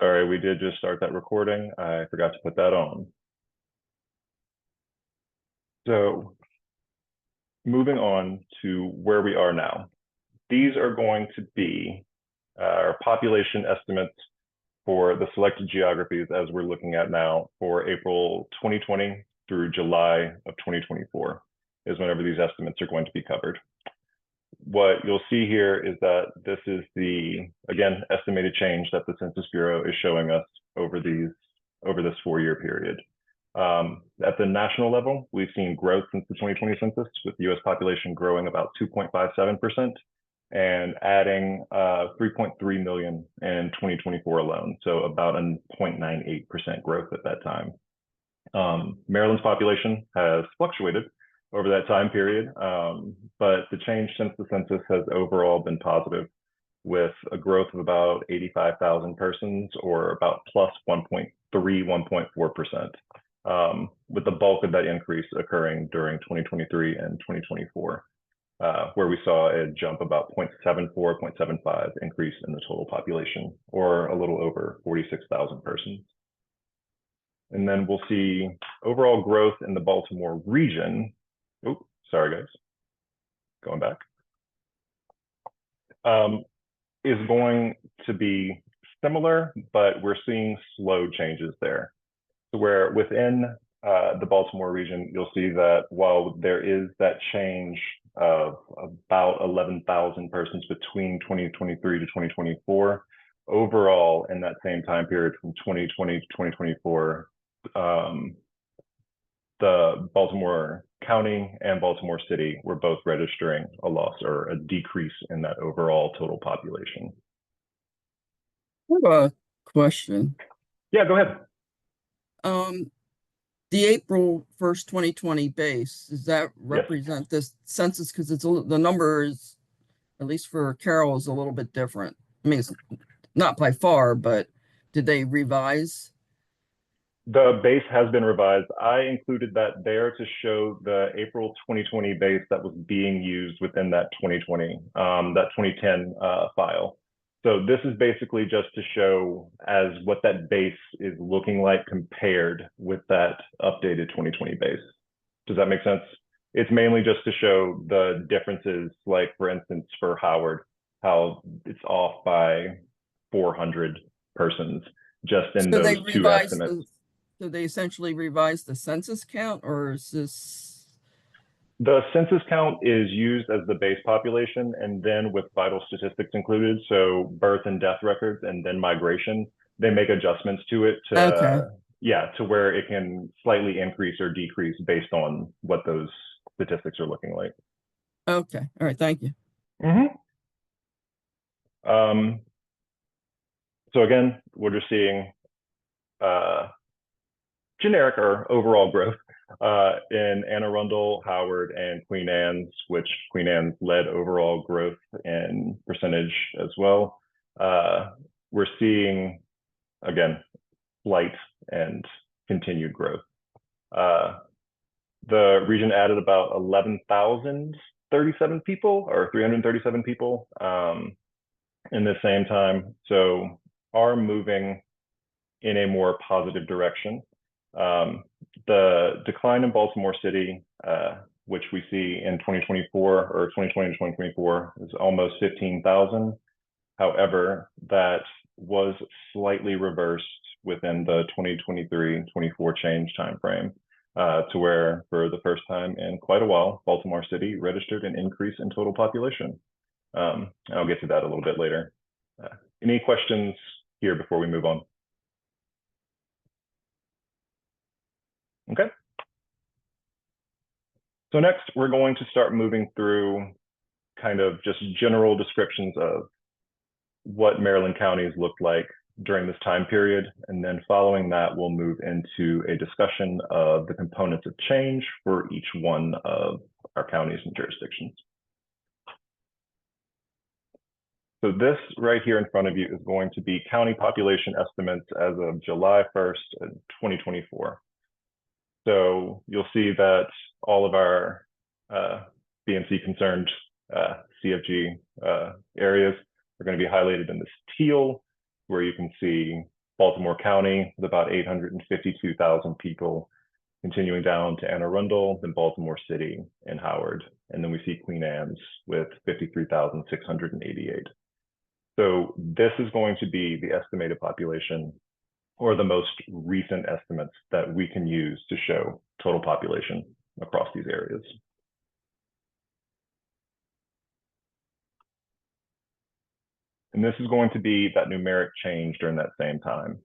Sorry, we did just start that recording. I forgot to put that on. So moving on to where we are now. These are going to be our population estimates for the selected geographies as we're looking at now for April 2020 through July of 2024 is whenever these estimates are going to be covered. What you'll see here is that this is the, again, estimated change that the Census Bureau is showing us over this 4-year period. At the national level, we've seen growth since the 2020 census, with the US population growing about 2.57% and adding 3.3 million in 2024 alone, so about a 0.98% growth at that time. Maryland's population has fluctuated over that time period, but the change since the census has overall been positive, with a growth of about 85,000 persons, or about plus 1.4%, with the bulk of that increase occurring during 2023 and 2024, where we saw a jump about 0.74, 0.75 increase in the total population, or a little over 46,000 persons. And then we'll see overall growth in the Baltimore region. Oh, sorry, guys. Going back. Is going to be similar, but we're seeing slow changes there. So where within the Baltimore region, you'll see that while there is that change of about 11,000 persons between 2023 to 2024, overall in that same time period from 2020 to 2024, the Baltimore County and Baltimore City were both registering a loss or a decrease in that overall total population. I have a question. Yeah, go ahead. The April 1st, 2020 base, does that represent this census? Because it's the number is, at least for Carroll, is a little bit different. I mean, it's not by far, but did they revise? The base has been revised. I included that there to show the April 2020 base that was being used within that 2010 file. So this is basically just to show as what that base is looking like compared with that updated 2020 base. Does that make sense? It's mainly just to show the differences, like for instance, for Howard, how it's off by 400 persons just in those two estimates. So they essentially revised the census count, or is this? The census count is used as the base population, and then with vital statistics included, so birth and death records, and then migration, they make adjustments to it to, to where it can slightly increase or decrease based on what those statistics are looking like. Okay, all right, thank you. So again, we're just seeing generic or overall growth in Anne Arundel, Howard, and Queen Anne's, which Queen Anne's led overall growth in percentage as well. We're seeing, again, slight and continued growth. The region added about 11,037 people, or 337 people in the same time. So are moving in a more positive direction. The decline in Baltimore City, which we see in 2024 or 2020 to 2024, is almost 15,000. However, that was slightly reversed within the 2023-24 change timeframe, to where for the first time in quite a while, Baltimore City registered an increase in total population. I'll get to that a little bit later. Any questions here before we move on? Okay. So next, we're going to start moving through kind of just general descriptions of what Maryland counties looked like during this time period. And then following that, we'll move into a discussion of the components of change for each one of our counties and jurisdictions. So this right here in front of you is going to be county population estimates as of July 1st, 2024. So you'll see that all of our BMC concerned CFG areas are going to be highlighted in this teal, where you can see Baltimore County with about 852,000 people, continuing down to Anne Arundel, then Baltimore City and Howard. And then we see Queen Anne's with 53,688. So this is going to be the estimated population, or the most recent estimates that we can use to show total population across these areas. And this is going to be that numeric change during that same time.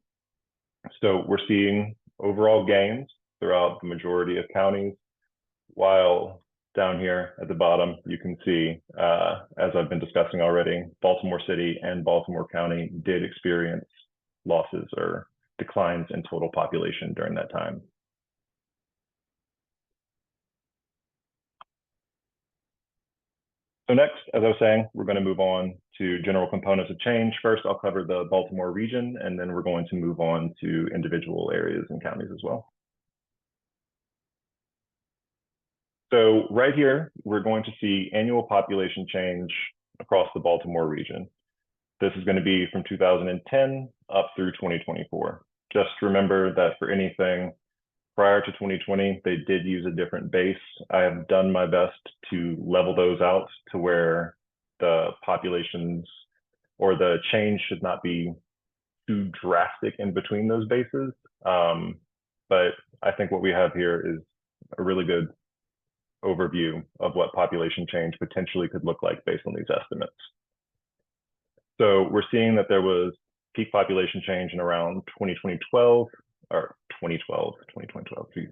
So we're seeing overall gains throughout the majority of counties, while down here at the bottom, you can see, as I've been discussing already, Baltimore City and Baltimore County did experience losses or declines in total population during that time. So next, as I was saying, we're going to move on to general components of change. First, I'll cover the Baltimore region, and then we're going to move on to individual areas and counties as well. So right here, we're going to see annual population change across the Baltimore region. This is going to be from 2010 up through 2024. Just remember that for anything prior to 2020, they did use a different base. I have done my best to level those out to where the populations or the change should not be too drastic in between those bases. But I think what we have here is a really good overview of what population change potentially could look like based on these estimates. So we're seeing that there was peak population change in around 2012, geez.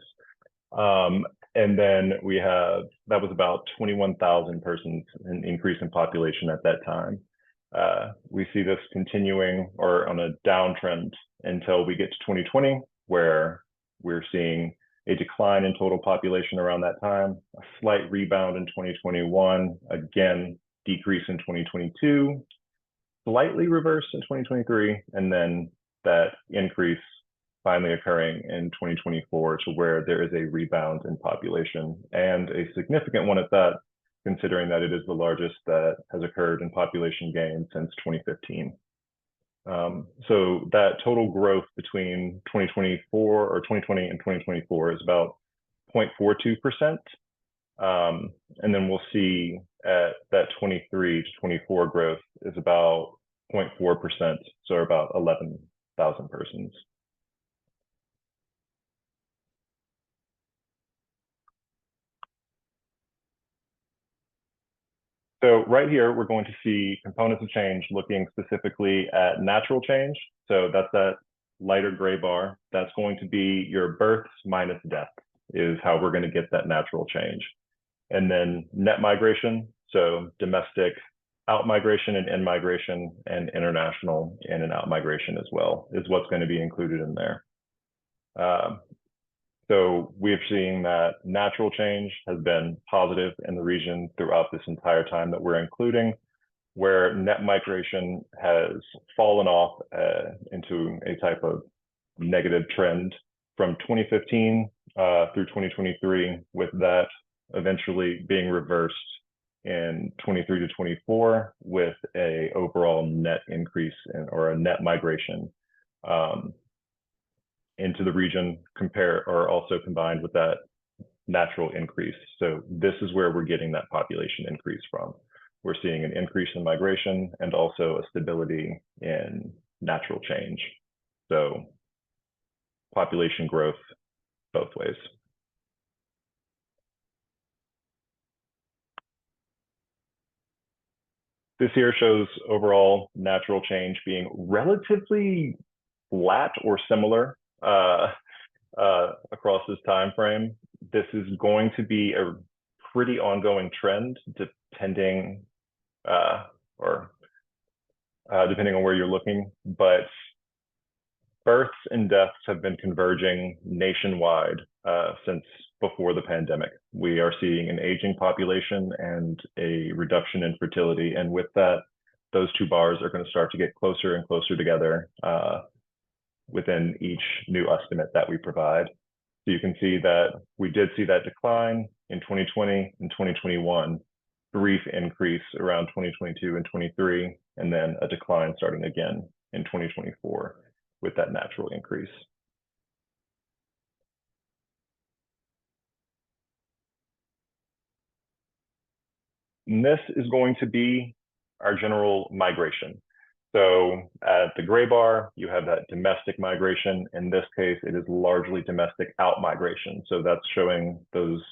And then we have, that was about 21,000 persons, an increase in population at that time. We see this continuing or on a downtrend until we get to 2020, where we're seeing a decline in total population around that time, a slight rebound in 2021, again, decrease in 2022, slightly reversed in 2023, and then that increase finally occurring in 2024 to where there is a rebound in population, and a significant one at that, considering that it is the largest that has occurred in population gain since 2015. So that total growth between 2024 or 2020 and 2024 is about 0.42%. And then we'll see at that 23 to 24 growth is about 0.4%, so about 11,000 persons. So right here, we're going to see components of change looking specifically at natural change. So that's that lighter gray bar. That's going to be your births minus deaths is how we're going to get that natural change. And then net migration, so domestic out migration and in migration, and international in and out migration as well, is what's going to be included in there. So we've seen that natural change has been positive in the region throughout this entire time that we're including, where net migration has fallen off into a type of negative trend from 2015 through 2023, with that eventually being reversed in 23 to 24 with a overall net increase or a net migration into the region also combined with that natural increase. So this is where we're getting that population increase from. We're seeing an increase in migration and also a stability in natural change. So population growth both ways. This here shows overall natural change being relatively flat or similar across this time frame. This is going to be a pretty ongoing trend, depending depending on where you're looking. But births and deaths have been converging nationwide since before the pandemic. We are seeing an aging population and a reduction in fertility, and with that, those two bars are going to start to get closer and closer together within each new estimate that we provide. So you can see that we did see that decline in 2020 and 2021, brief increase around 2022 and 23, and then a decline starting again in 2024. with that natural increase. And this is going to be our general migration. So at the gray bar, you have that domestic migration. In this case, it is largely domestic out migration. So that's showing those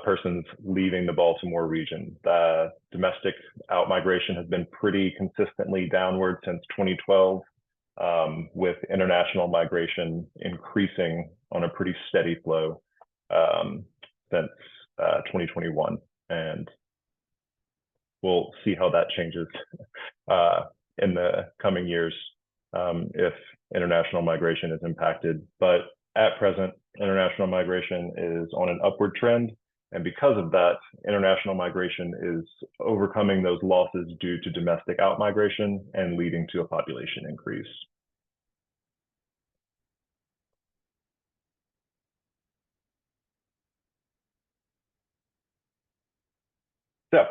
persons leaving the Baltimore region. The domestic out migration has been pretty consistently downward since 2012, with international migration increasing on a pretty steady flow since 2021. And we'll see how that changes in the coming years if international migration is impacted. But at present, international migration is on an upward trend. And because of that, international migration is overcoming those losses due to domestic out migration and leading to a population increase. So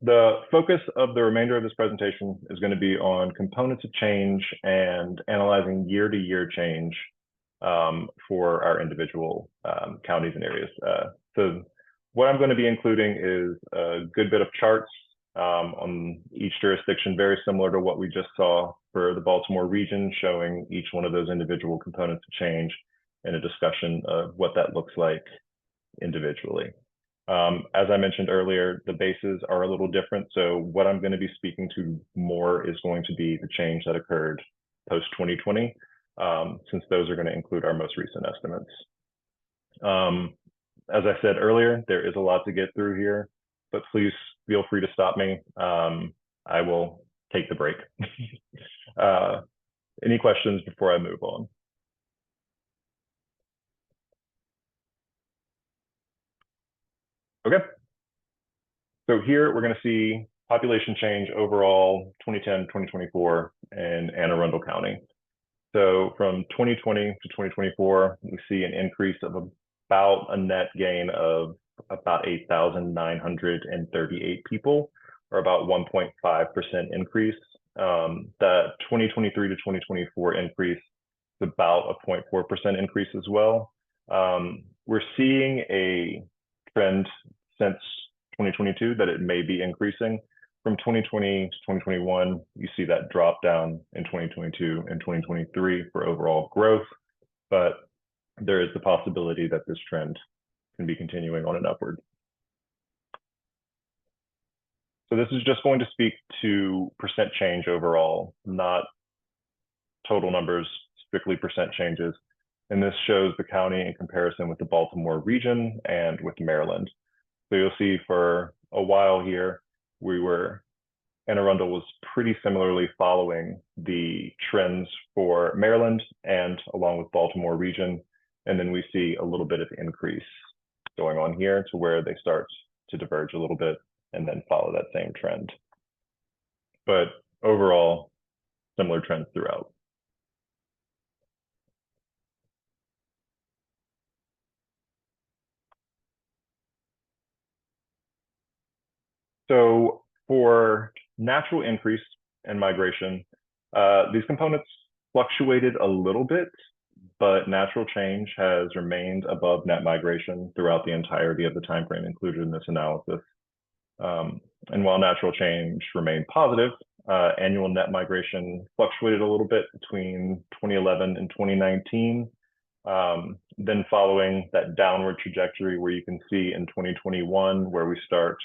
the focus of the remainder of this presentation is going to be on components of change and analyzing year-to-year change for our individual counties and areas. So what I'm going to be including is a good bit of charts on each jurisdiction, very similar to what we just saw for the Baltimore region, showing each one of those individual components of change and a discussion of what that looks like individually. As I mentioned earlier, the bases are a little different. So what I'm going to be speaking to more is going to be the change that occurred post 2020, since those are going to include our most recent estimates. As I said earlier, there is a lot to get through here, but please feel free to stop me. I will take the break. Any questions before I move on? Okay. So here we're going to see population change overall 2010-2024 in Anne Arundel County. So from 2020 to 2024, we see an increase of about a net gain of about 8,938 people, or about 1.5% increase. That 2023 to 2024 increase is about a 0.4% increase as well. We're seeing a trend since 2022 that it may be increasing. From 2020 to 2021, you see that drop down in 2022 and 2023 for overall growth, but there is the possibility that this trend can be continuing on an upward. So this is just going to speak to percent change overall, not total numbers, strictly percent changes. And this shows the county in comparison with the Baltimore region and with Maryland. So you'll see for a while here, Anne Arundel was pretty similarly following the trends for Maryland and along with Baltimore region. And then we see a little bit of increase going on here to where they start to diverge a little bit and then follow that same trend. But overall, similar trends throughout. So for natural increase and migration, these components fluctuated a little bit, but natural change has remained above net migration throughout the entirety of the time frame included in this analysis. And while natural change remained positive, annual net migration fluctuated a little bit between 2011 and 2019. Then following that downward trajectory where you can see in 2021 where we start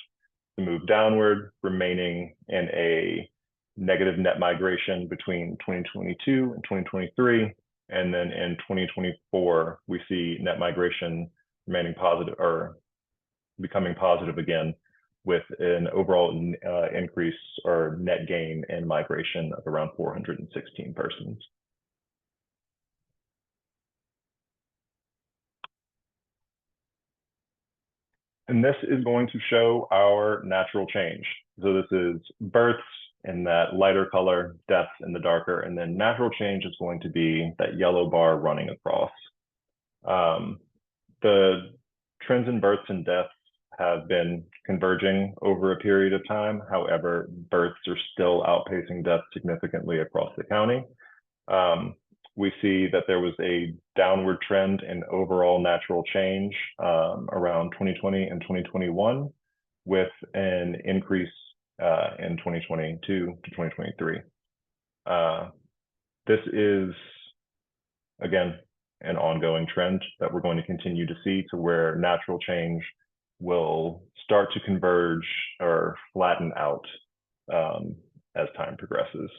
to move downward, remaining in a negative net migration between 2022 and 2023. And then in 2024, we see net migration remaining positive or becoming positive again with an overall increase or net gain in migration of around 416 persons. And this is going to show our natural change. So this is births in that lighter color, deaths in the darker, and then natural change is going to be that yellow bar running across. The trends in births and deaths have been converging over a period of time. However, births are still outpacing deaths significantly across the county. We see that there was a downward trend in overall natural change around 2020 and 2021, with an increase in 2022 to 2023. This is, again, an ongoing trend that we're going to continue to see, to where natural change will start to converge or flatten out as time progresses.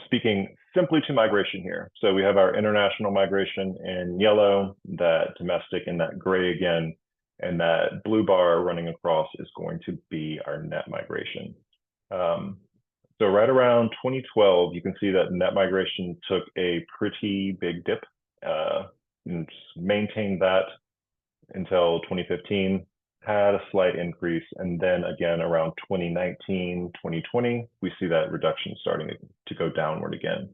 Speaking simply to migration here. So we have our international migration in yellow, that domestic in that gray again, and that blue bar running across is going to be our net migration. So right around 2012, you can see that net migration took a pretty big dip and maintained that until 2015, had a slight increase. And then again, around 2019, 2020, we see that reduction starting to go downward again.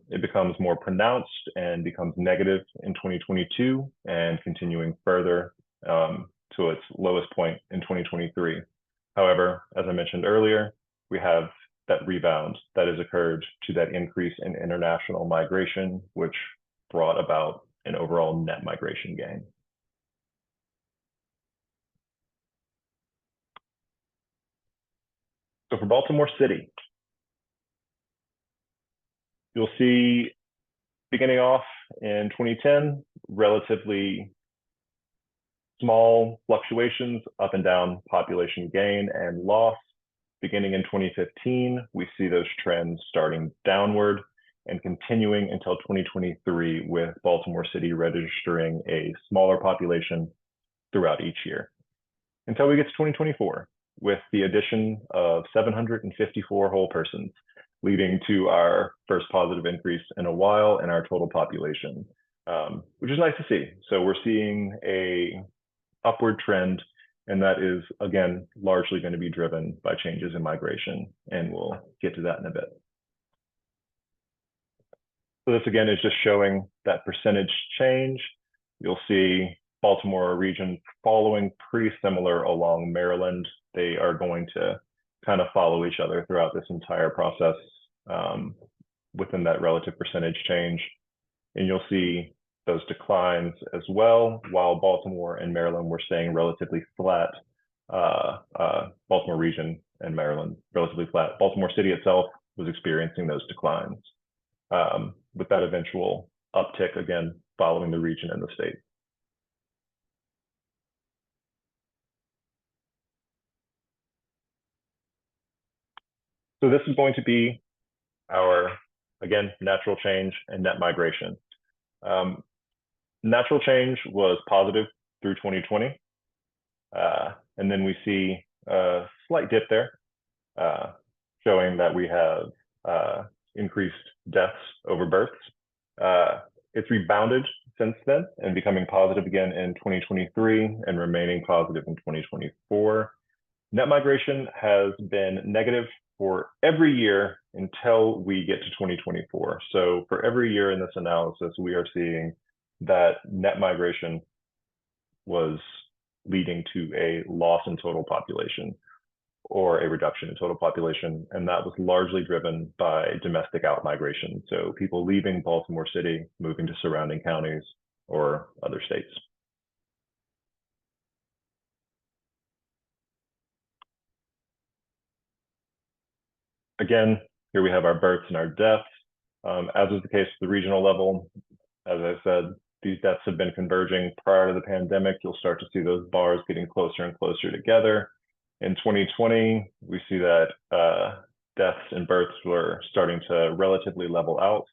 It becomes more pronounced and becomes negative in 2022 and continuing further to its lowest point in 2023. However, as I mentioned earlier, we have that rebound that has occurred to that increase in international migration, which brought about an overall net migration gain. So for Baltimore City, you'll see beginning off in 2010, relatively small fluctuations up and down population gain and loss. Beginning in 2015, we see those trends starting downward and continuing until 2023, with Baltimore City registering a smaller population throughout each year, until we get to 2024, with the addition of 754 whole persons, leading to our first positive increase in a while in our total population, which is nice to see. So we're seeing a upward trend, and that is, again, largely going to be driven by changes in migration, and we'll get to that in a bit. So this, again, is just showing that percentage change. You'll see Baltimore region following pretty similar along Maryland. They are going to kind of follow each other throughout this entire process within that relative percentage change. And you'll see those declines as well, while Baltimore and Maryland were staying relatively flat. Baltimore region and Maryland relatively flat. Baltimore City itself was experiencing those declines, with that eventual uptick again following the region and the state. So this is going to be our, again, natural change and net migration. Natural change was positive through 2020. And then we see a slight dip there, showing that we have increased deaths over births. It's rebounded since then and becoming positive again in 2023 and remaining positive in 2024. Net migration has been negative for every year until we get to 2024. So for every year in this analysis, we are seeing that net migration was leading to a loss in total population or a reduction in total population. And that was largely driven by domestic outmigration. So people leaving Baltimore City, moving to surrounding counties or other states. Again, here we have our births and our deaths. As was the case at the regional level, as I said, these deaths have been converging prior to the pandemic. You'll start to see those bars getting closer and closer together. In 2020, we see that deaths and births were starting to relatively level out.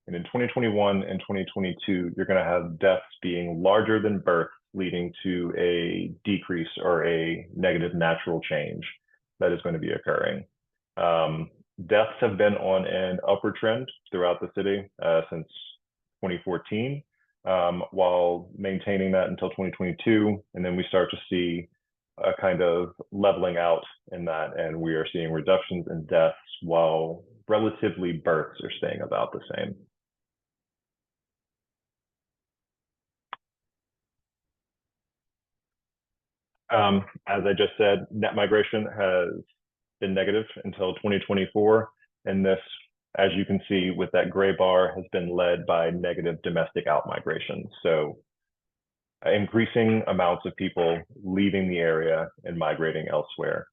And in 2021 and 2022, you're going to have deaths being larger than births, leading to a decrease or a negative natural change that is going to be occurring. Deaths have been on an upward trend throughout the city since 2014, while maintaining that until 2022. And then we start to see a kind of leveling out in that, and we are seeing reductions in deaths while relatively births are staying about the same. As I just said, net migration has been negative until 2024. And this, as you can see with that gray bar, has been led by negative domestic outmigration. So increasing amounts of people leaving the area and migrating elsewhere.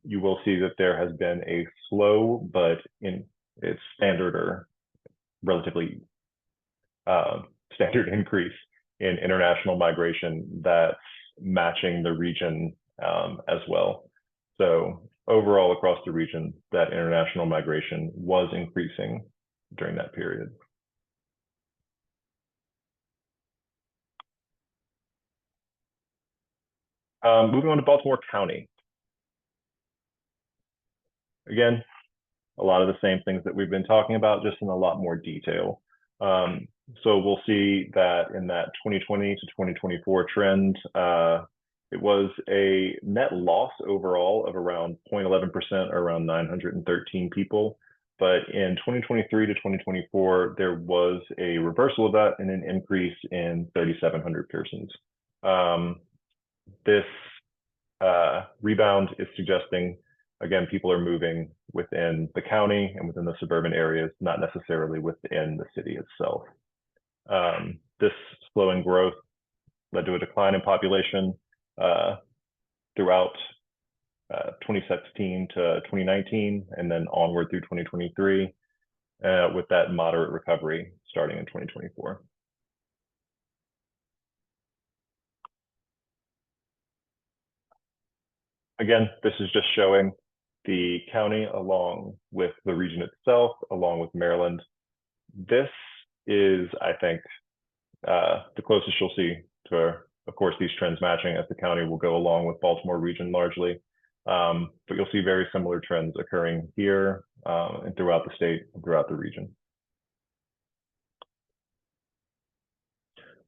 You will see that there has been a slow, but in its standard or relatively standard increase in international migration that's matching the region as well. So overall across the region, that international migration was increasing during that period. Moving on to Baltimore County. Again, a lot of the same things that we've been talking about, just in a lot more detail. So we'll see that in that 2020 to 2024 trend, it was a net loss overall of around 0.11%, around 913 people. But in 2023 to 2024, there was a reversal of that and an increase in 3,700 persons. This rebound is suggesting, again, people are moving within the county and within the suburban areas, not necessarily within the city itself. This slowing growth led to a decline in population throughout 2016 to 2019, and then onward through 2023, with that moderate recovery starting in 2024. Again, this is just showing the county along with the region itself, along with Maryland. This is, I think, the closest you'll see to, of course, these trends matching, as the county will go along with Baltimore region largely. But you'll see very similar trends occurring here and throughout the state and throughout the region.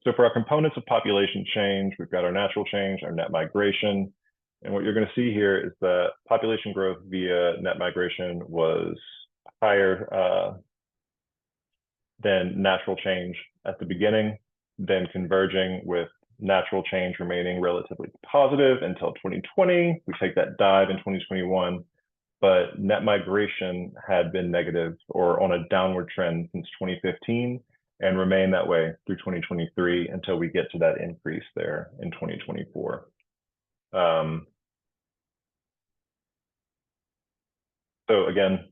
So for our components of population change, we've got our natural change, our net migration. And what you're going to see here is that population growth via net migration was higher than natural change at the beginning, then converging with natural change remaining relatively positive until 2020. We take that dive in 2021, but net migration had been negative or on a downward trend since 2015 and remain that way through 2023 until we get to that increase there in 2024. So again,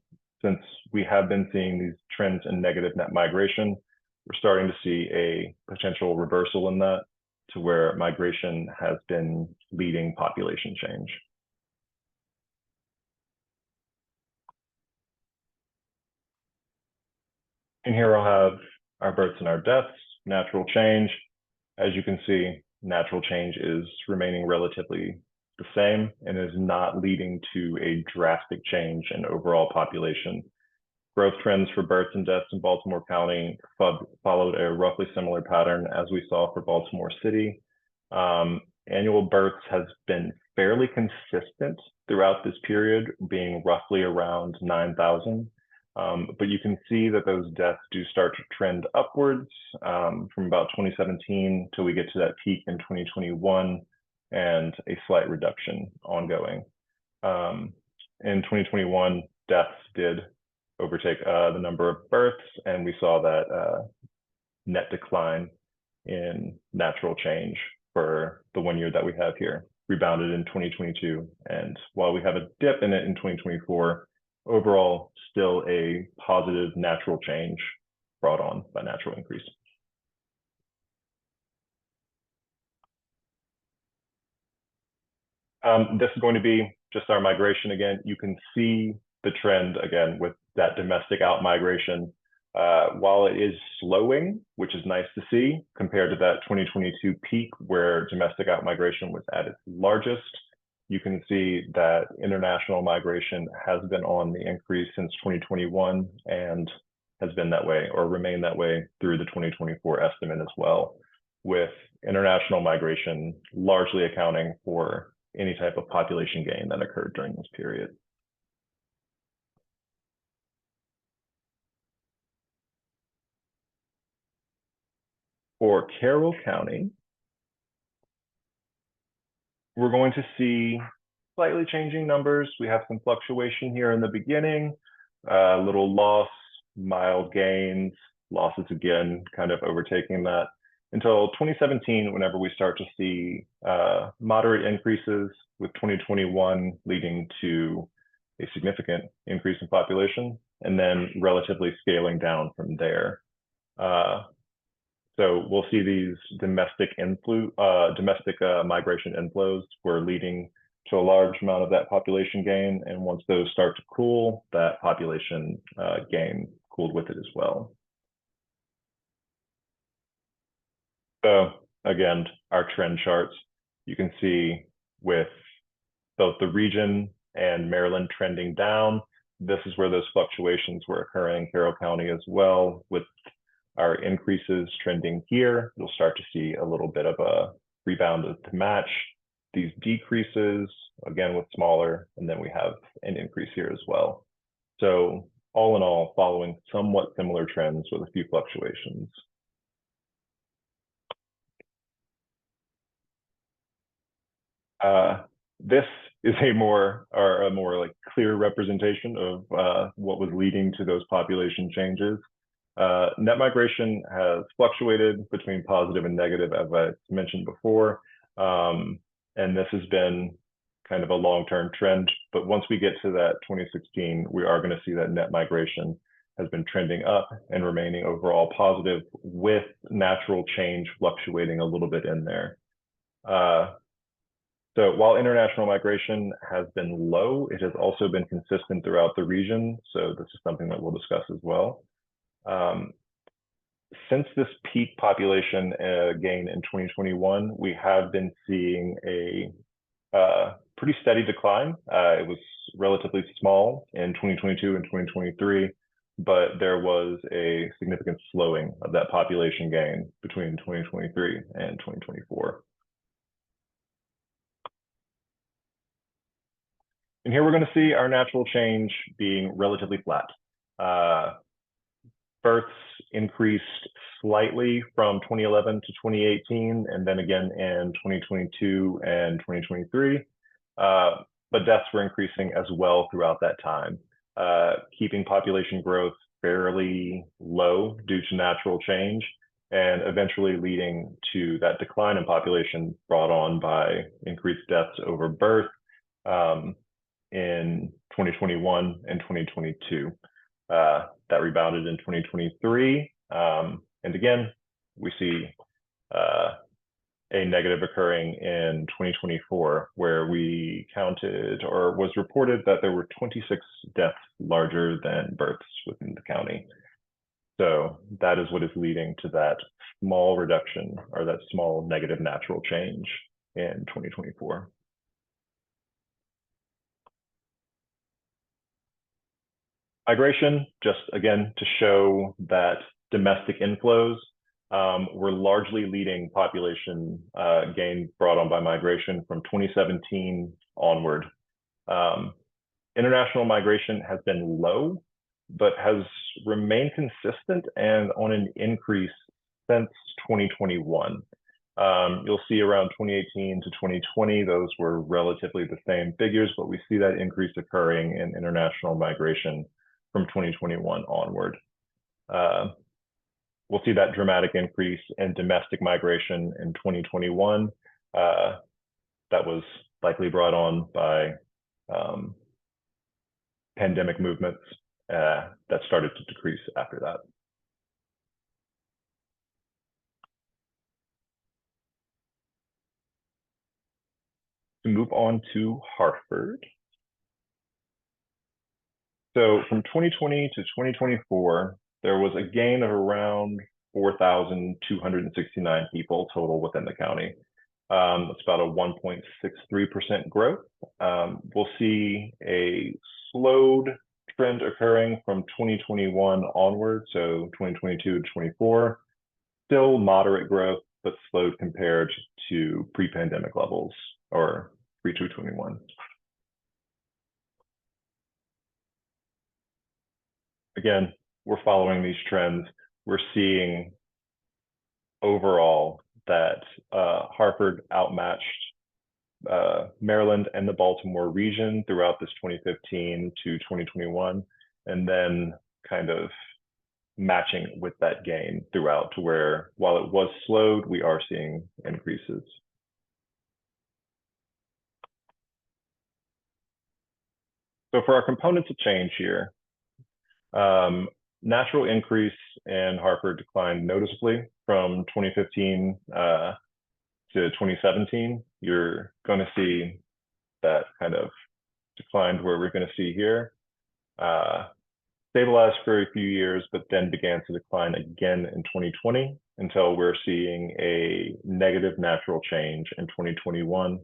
since we have been seeing these trends in negative net migration, we're starting to see a potential reversal in that to where migration has been leading population change. And here I'll have our births and our deaths, natural change. As you can see, natural change is remaining relatively the same and is not leading to a drastic change in overall population. Growth trends for births and deaths in Baltimore County followed a roughly similar pattern as we saw for Baltimore City. Annual births has been fairly consistent throughout this period, being roughly around 9,000. But you can see that those deaths do start to trend upwards from about 2017 till we get to that peak in 2021, and a slight reduction ongoing. In 2021, deaths did overtake the number of births, and we saw that net decline in natural change for the 1 year that we have here, rebounded in 2022. And while we have a dip in it in 2024, overall, still a positive natural change brought on by natural increase. This is going to be just our migration again. You can see the trend again with that domestic out migration. While it is slowing, which is nice to see compared to that 2022 peak where domestic out migration was at its largest, you can see that international migration has been on the increase since 2021 and has been that way or remained that way through the 2024 estimate as well, with international migration largely accounting for any type of population gain that occurred during this period. For Carroll County, we're going to see slightly changing numbers. We have some fluctuation here in the beginning, little loss, mild gains, losses again, kind of overtaking that until 2017, whenever we start to see moderate increases, with 2021 leading to a significant increase in population, and then relatively scaling down from there. So we'll see these domestic migration inflows were leading to a large amount of that population gain. And once those start to cool, that population gain cooled with it as well. So again, our trend charts, you can see with both the region and Maryland trending down, this is where those fluctuations were occurring in Carroll County as well. With our increases trending here, you'll start to see a little bit of a rebound to match these decreases, again with smaller, and then we have an increase here as well. So all in all, following somewhat similar trends with a few fluctuations. This is a more like clear representation of what was leading to those population changes. Net migration has fluctuated between positive and negative, as I mentioned before. And this has been kind of a long-term trend. But once we get to that 2016, we are going to see that net migration has been trending up and remaining overall positive, with natural change fluctuating a little bit in there. So while international migration has been low, it has also been consistent throughout the region. So this is something that we'll discuss as well. Since this peak population gain in 2021, we have been seeing a pretty steady decline. It was relatively small in 2022 and 2023, but there was a significant slowing of that population gain between 2023 and 2024. And here we're going to see our natural change being relatively flat. Births increased slightly from 2011 to 2018, and then again in 2022 and 2023. But deaths were increasing as well throughout that time, keeping population growth fairly low due to natural change, and eventually leading to that decline in population brought on by increased deaths over birth in 2021 and 2022. That rebounded in 2023. And again, we see a negative occurring in 2024, where we counted, or was reported, that there were 26 deaths larger than births within the county. So that is what is leading to that small reduction, or that small negative natural change in 2024. Migration, just again to show that domestic inflows were largely leading population gain brought on by migration from 2017 onward. International migration has been low, but has remained consistent and on an increase since 2021. You'll see around 2018 to 2020, those were relatively the same figures, but we see that increase occurring in international migration from 2021 onward. We'll see that dramatic increase in domestic migration in 2021. That was likely brought on by pandemic movements that started to decrease after that. To move on to Hartford. So from 2020 to 2024, there was a gain of around 4,269 people total within the county. That's about a 1.63% growth. We'll see a slowed trend occurring from 2021 onward, so 2022 to 24. Still moderate growth, but slowed compared to pre-pandemic levels, or pre-2021. Again, we're following these trends. We're seeing overall that Hartford outmatched Maryland and the Baltimore region throughout this 2015 to 2021, and then kind of matching with that gain throughout to where while it was slowed, we are seeing increases. So for our components of change here, natural increase in Hartford declined noticeably from 2015 to 2017. You're going to see that kind of declined where we're going to see here. Stabilized for a few years, but then began to decline again in 2020 until we're seeing a negative natural change in 2021,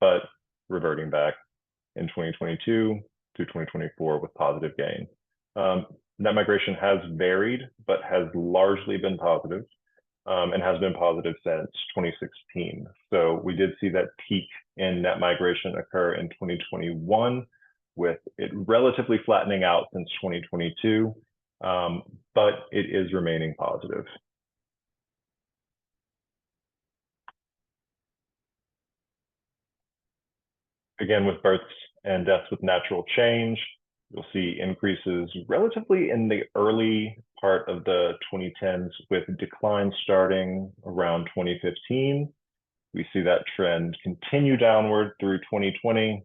but reverting back in 2022 to 2024 with positive gain. Net migration has varied, but has largely been positive, and has been positive since 2016. So we did see that peak in net migration occur in 2021, with it relatively flattening out since 2022, but it is remaining positive. Again, with births and deaths with natural change, you'll see increases relatively in the early part of the 2010s, with decline starting around 2015. We see that trend continue downward through 2020,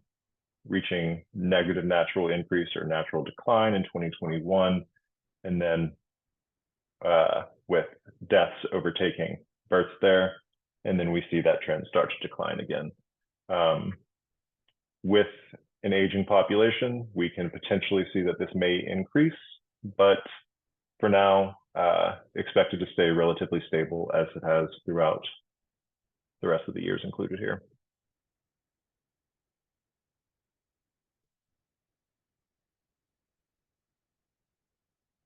reaching negative natural increase or natural decline in 2021, and then with deaths overtaking births there, and then we see that trend start to decline again. With an aging population, we can potentially see that this may increase, but for now, expected to stay relatively stable as it has throughout the rest of the years included here.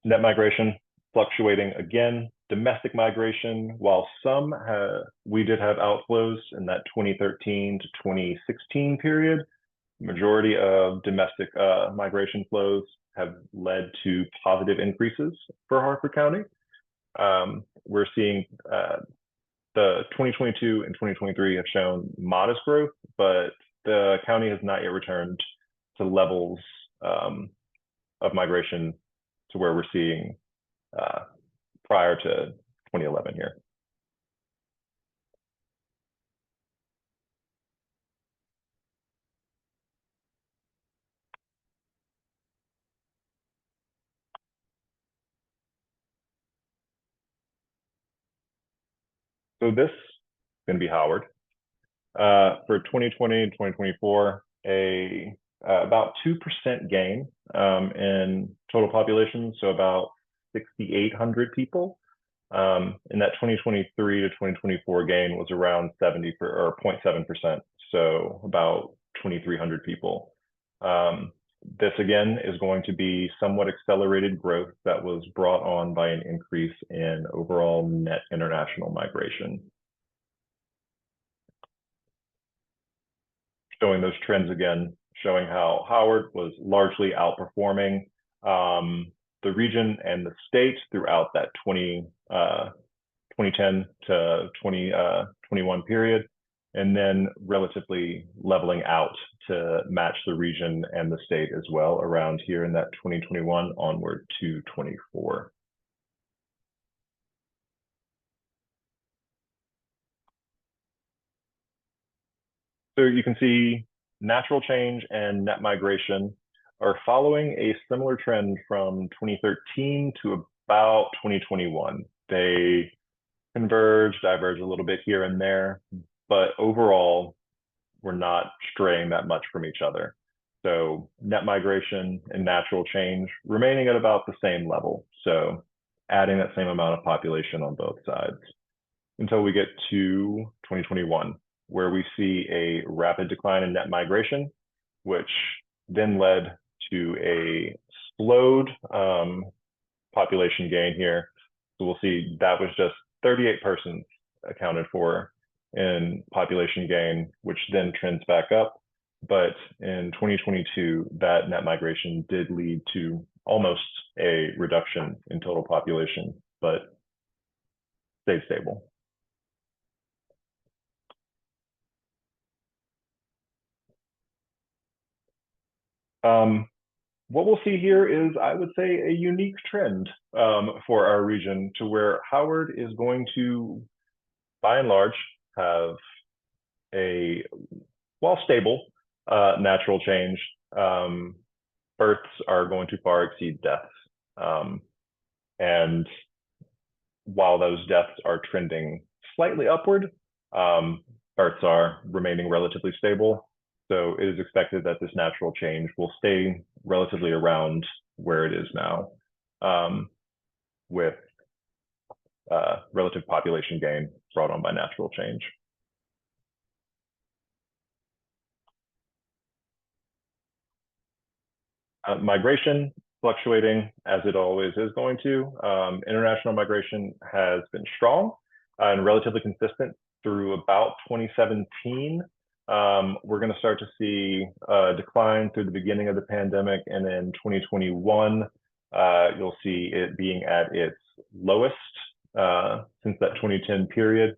Net migration fluctuating again. Domestic migration, while we did have outflows in that 2013 to 2016 period, majority of domestic migration flows have led to positive increases for Harford County. We're seeing the 2022 and 2023 have shown modest growth, but the county has not yet returned to levels of migration to where we're seeing prior to 2011 here. So this is going to be Howard. For 2020 and 2024, about 2% gain in total population, so about 6,800 people. And that 2023 to 2024 gain was around 0.7%, so about 2,300 people. This again is going to be somewhat accelerated growth that was brought on by an increase in overall net international migration. Showing those trends again, showing how Howard was largely outperforming the region and the state throughout that 2010 to 2021 period, and then relatively leveling out to match the region and the state as well around here in that 2021 onward to 24. So you can see natural change and net migration are following a similar trend from 2013 to about 2021. They converge, diverge a little bit here and there, but overall, we're not straying that much from each other. So net migration and natural change remaining at about the same level. So adding that same amount of population on both sides until we get to 2021, where we see a rapid decline in net migration, which then led to a slowed population gain here. So we'll see that was just 38 persons accounted for in population gain, which then trends back up. But in 2022, that net migration did lead to almost a reduction in total population, but stayed stable. What we'll see here is, I would say, a unique trend for our region, to where Howard is going to, by and large, have a, while stable, natural change. Births are going to far exceed deaths. And while those deaths are trending slightly upward, births are remaining relatively stable. So it is expected that this natural change will stay relatively around where it is now, with relative population gain brought on by natural change. Migration fluctuating as it always is going to. International migration has been strong and relatively consistent through about 2017. We're going to start to see a decline through the beginning of the pandemic, and in 2021, you'll see it being at its lowest since that 2010 period.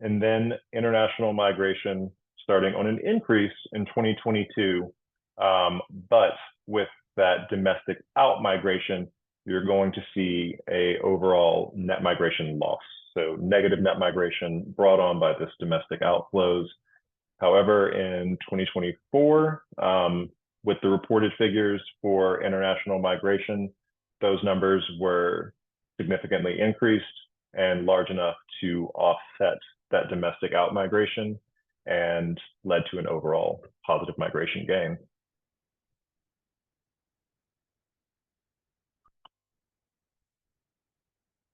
And then international migration starting on an increase in 2022, but with that domestic out migration, you're going to see a overall net migration loss. So negative net migration brought on by this domestic outflows. However, in 2024, with the reported figures for international migration, those numbers were significantly increased and large enough to offset that domestic out migration, and led to an overall positive migration gain.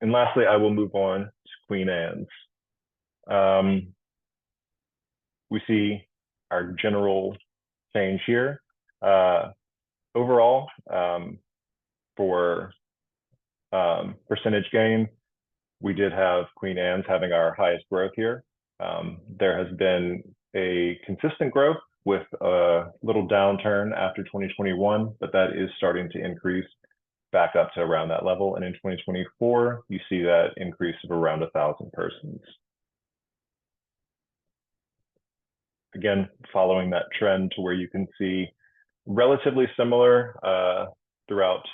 And lastly, I will move on to Queen Anne's. We see our general change here. Overall, for percentage gain, we did have Queen Anne's having our highest growth here. There has been a consistent growth with a little downturn after 2021, but that is starting to increase back up to around that level. And in 2024, you see that increase of around 1,000 persons. Again, following that trend to where you can see relatively similar throughout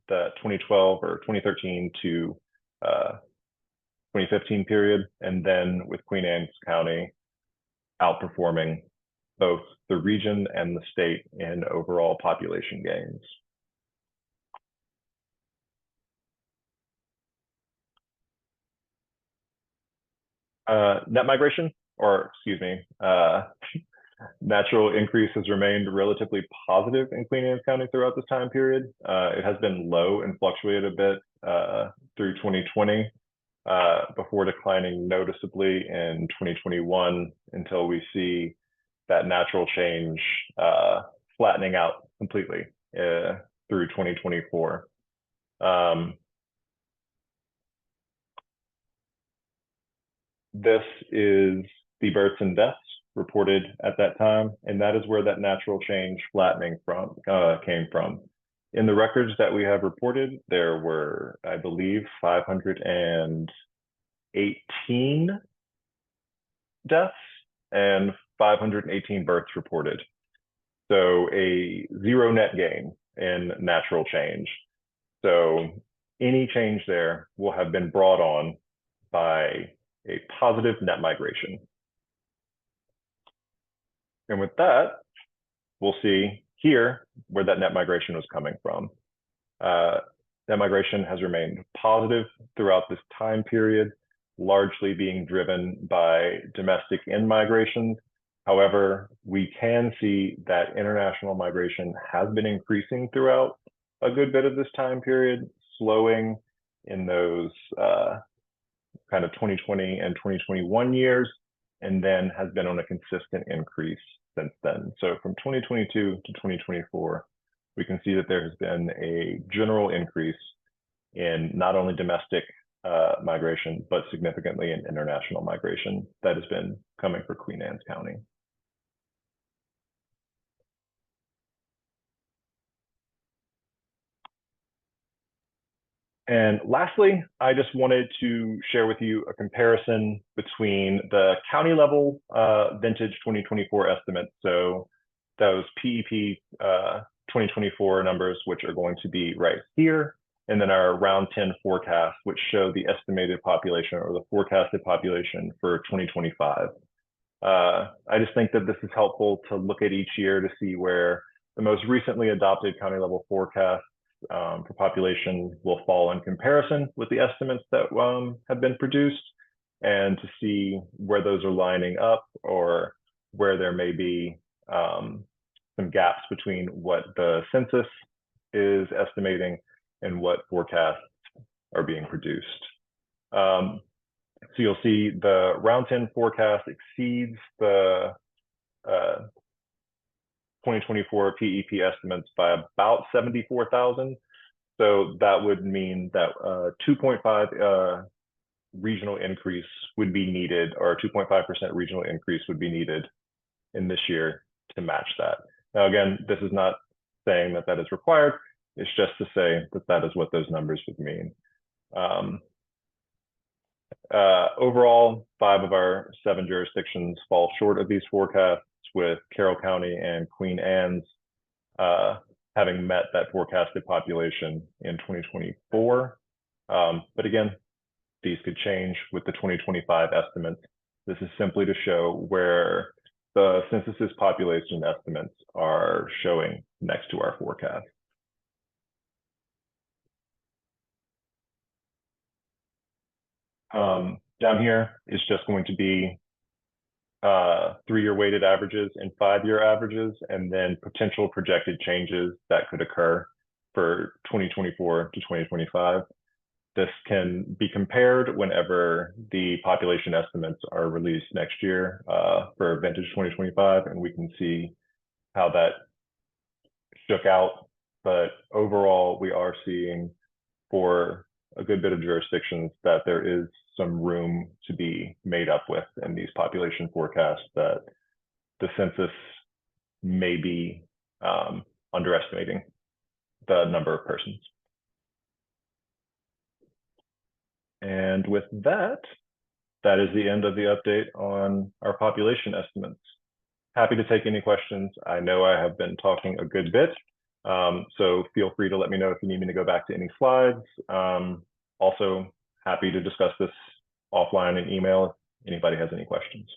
the 2012 or 2013 to 2015 period, and then with Queen Anne's County outperforming both the region and the state in overall population gains. Net migration, or excuse me, natural increase has remained relatively positive in Queen Anne's County throughout this time period. It has been low and fluctuated a bit through 2020, before declining noticeably in 2021 until we see that natural change flattening out completely through 2024. This is the births and deaths reported at that time, and that is where that natural change flattening came from. In the records that we have reported, there were, I believe, 518 deaths and 518 births reported. So a zero net gain in natural change. So any change there will have been brought on by a positive net migration. And with that, we'll see here where that net migration was coming from. Net migration has remained positive throughout this time period, largely being driven by domestic in-migration. However, we can see that international migration has been increasing throughout a good bit of this time period, slowing in those kind of 2020 and 2021 years, and then has been on a consistent increase since then. So from 2022 to 2024, we can see that there has been a general increase in not only domestic migration, but significantly in international migration that has been coming for Queen Anne's County. And lastly, I just wanted to share with you a comparison between the county level vintage 2024 estimates, so those PEP 2024 numbers, which are going to be right here, and then our round 10 forecast, which show the estimated population or the forecasted population for 2025. I just think that this is helpful to look at each year to see where the most recently adopted county level forecasts for population will fall in comparison with the estimates that have been produced, and to see where those are lining up or where there may be some gaps between what the census is estimating and what forecasts are being produced. So you'll see the round 10 forecast exceeds the 2024 PEP estimates by about 74,000. So that would mean that 2.5 regional increase would be needed, or 2.5% regional increase would be needed in this year to match that. Now, again, this is not saying that that is required. It's just to say that that is what those numbers would mean. Overall, 5 of our 7 jurisdictions fall short of these forecasts, with Carroll County and Queen Anne's having met that forecasted population in 2024. But again, these could change with the 2025 estimates. This is simply to show where the census's population estimates are showing next to our forecast. Down here is just going to be 3-year weighted averages and 5-year averages, and then potential projected changes that could occur for 2024 to 2025. This can be compared whenever the population estimates are released next year for vintage 2025, and we can see how that shook out. But overall, we are seeing for a good bit of jurisdictions that there is some room to be made up with in these population forecasts, that the census may be underestimating the number of persons. And with that, that is the end of the update on our population estimates. Happy to take any questions. I know I have been talking a good bit, so feel free to let me know if you need me to go back to any slides. Also, happy to discuss this offline and email if anybody has any questions.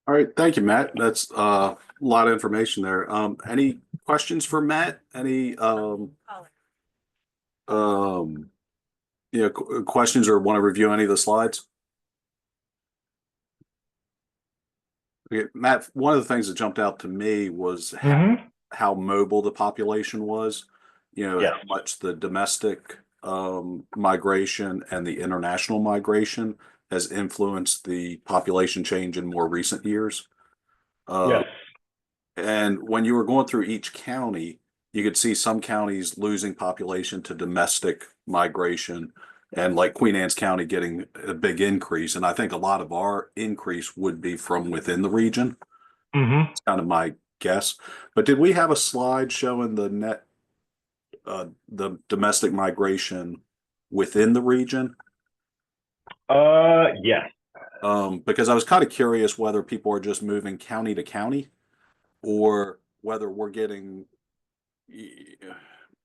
All right, thank you, Matt. That's a lot of information there. Any questions for Matt? Any questions, or want to review any of the slides? Okay, Matt, one of the things that jumped out to me was how mobile the population was. How much the domestic migration and the international migration has influenced the population change in more recent years. Yes. And when you were going through each county, you could see some counties losing population to domestic migration, and like Queen Anne's County getting a big increase. And I think a lot of our increase would be from within the region. It's kind of my guess. But did we have a slide showing the net, the domestic migration within the region? Yes. Because I was kind of curious whether people are just moving county to county, or whether we're getting,